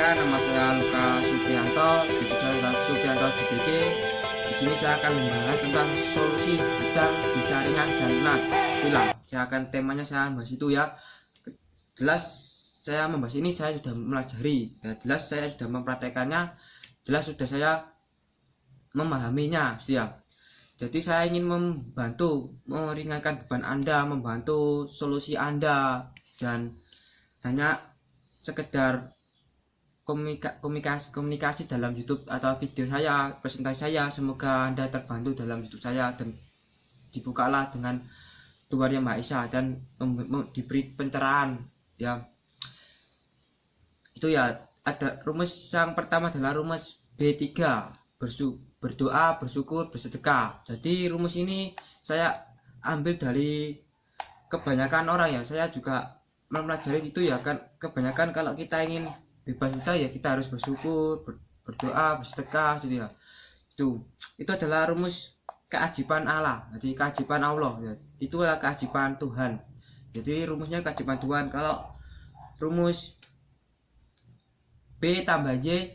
Perkenalkan, nama saya Luka Supriyanto, Supriyanto DDK. Di sini saya akan membahas tentang solusi hutang bisa ringan dan lunas. Silang, temanya saya bahas itu ya. Jelas saya membahas ini saya sudah mempelajari, ya, jelas saya sudah mempraktekannya, jelas sudah saya memahaminya, siap. Jadi saya ingin membantu meringankan beban Anda, membantu solusi Anda, dan hanya sekedar komunikasi dalam YouTube atau video saya, presentasi saya. Semoga Anda terbantu dalam YouTube saya dan dibukalah dengan Tuhan Yang Maha Esa dan diberi pencerahan, ya. Itu ya, ada rumus yang pertama adalah rumus B3, berdoa, bersyukur, bersedekah. Jadi rumus ini saya ambil dari kebanyakan orang, ya. Saya juga mempelajari itu ya kan, kebanyakan kalau kita ingin bebas hutang ya kita harus bersyukur, berdoa, bersedekah gitu ya. Itu adalah rumus keajaiban Allah. Jadi keajaiban Allah ya, itu adalah keajaiban Tuhan. Jadi rumusnya keajaiban Tuhan. Kalau rumus B tambah Y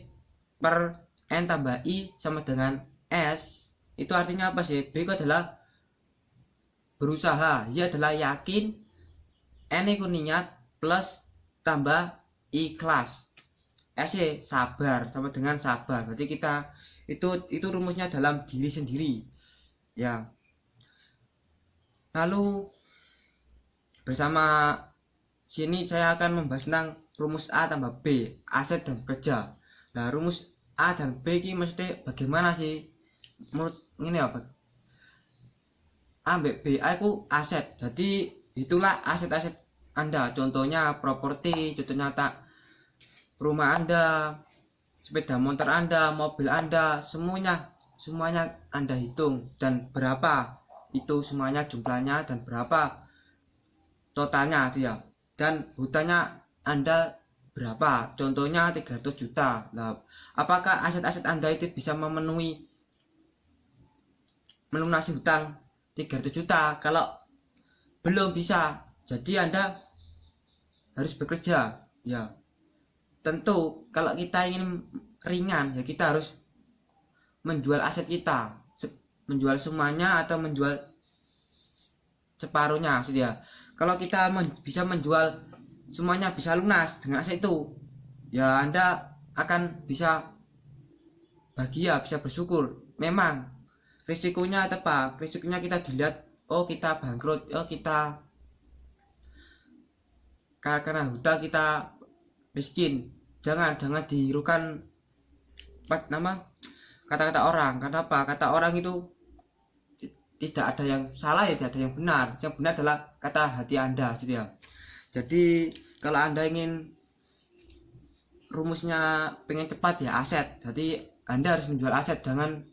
per N tambah I sama dengan S, itu artinya apa sih? B itu adalah berusaha, Y adalah yakin, N itu niat, plus tambah ikhlas, S sabar sama dengan sabar. Berarti kita itu rumusnya dalam diri sendiri, ya. Lalu bersama sini saya akan membahas tentang rumus A tambah B, aset dan kerja. Nah, rumus A dan B ini maksudnya bagaimana sih? Menurut ini apa? A B A itu aset. Jadi itulah aset-aset Anda. Contohnya properti, contohnya rumah Anda, sepeda motor Anda, mobil Anda, semuanya Anda hitung dan berapa itu semuanya jumlahnya dan berapa totalnya dia. Dan hutangnya Anda berapa? Contohnya 300 juta. Nah, apakah aset-aset Anda itu bisa melunasi hutang 300 juta? Kalau belum bisa, jadi Anda harus bekerja, ya. Tentu kalau kita ingin ringan ya kita harus menjual aset kita, menjual semuanya atau menjual separuhnya, ya. Kalau kita bisa menjual semuanya, bisa lunas dengan aset itu, ya Anda akan bisa bahagia, bisa bersyukur. Memang risikonya apa? Risikonya kita dilihat, oh kita bangkrut, oh kita karena hutang kita miskin. Jangan dihirukan kata-kata orang. Kenapa? Kata orang itu tidak ada yang salah ya, tidak ada yang benar. Yang benar adalah kata hati Anda, gitu ya. Jadi kalau Anda ingin rumusnya pengen cepat ya aset. Jadi Anda harus menjual aset, jangan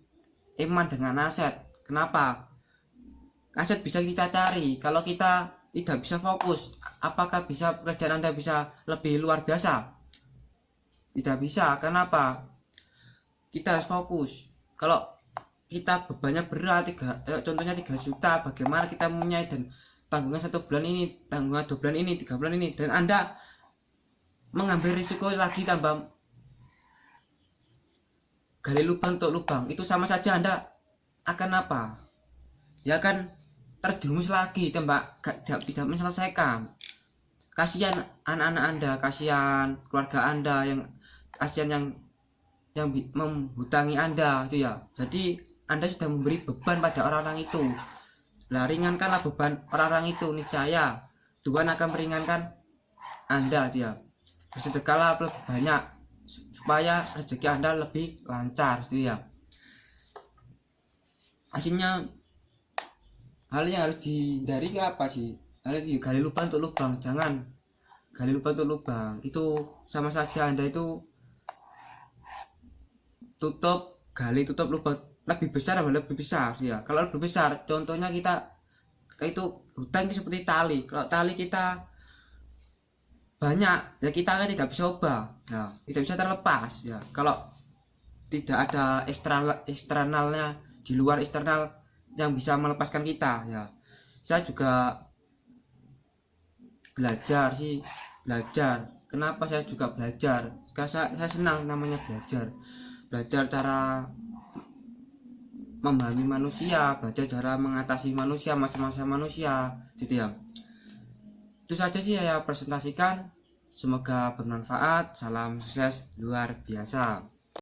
iman dengan aset. Kenapa? Aset bisa kita cari. Kalau kita tidak bisa fokus, apakah bisa pekerjaan Anda bisa lebih luar biasa? Tidak bisa. Kenapa? Kita harus fokus. Kalau kita bebannya berat, contohnya 3 juta, bagaimana kita mempunyai dan tanggungan 1 bulan ini, tanggungan 2 bulan ini, 3 bulan ini, dan Anda mengambil risiko lagi tambah gali lubang untuk lubang, itu sama saja Anda akan apa? Ya kan terjerumus lagi, tembak tidak menyelesaikan. Kasihan anak-anak Anda, kasihan keluarga Anda, kasihan yang menghutangi Anda, itu ya. Jadi Anda sudah memberi beban pada orang-orang itu. Nah, ringankanlah beban orang-orang itu, niscaya Tuhan akan meringankan Anda, dia. Bersedekahlah lebih banyak supaya rezeki Anda lebih lancar, gitu ya. Hasilnya hal yang harus dihindari apa sih? Harus gali lubang untuk lubang, jangan gali lubang untuk lubang. Itu sama saja Anda itu gali tutup lubang lebih besar atau lebih besar sih ya. Kalau lebih besar, contohnya kita itu hutang seperti tali. Kalau tali kita banyak ya kita kan tidak bisa ubah, ya tidak bisa terlepas ya. Kalau tidak ada eksternalnya, di luar eksternal yang bisa melepaskan kita, ya. Saya juga belajar kenapa saya juga belajar, karena saya senang namanya belajar cara memahami manusia, belajar cara mengatasi manusia, masa-masa manusia gitu ya. Itu saja sih saya presentasikan, semoga bermanfaat. Salam sukses luar biasa.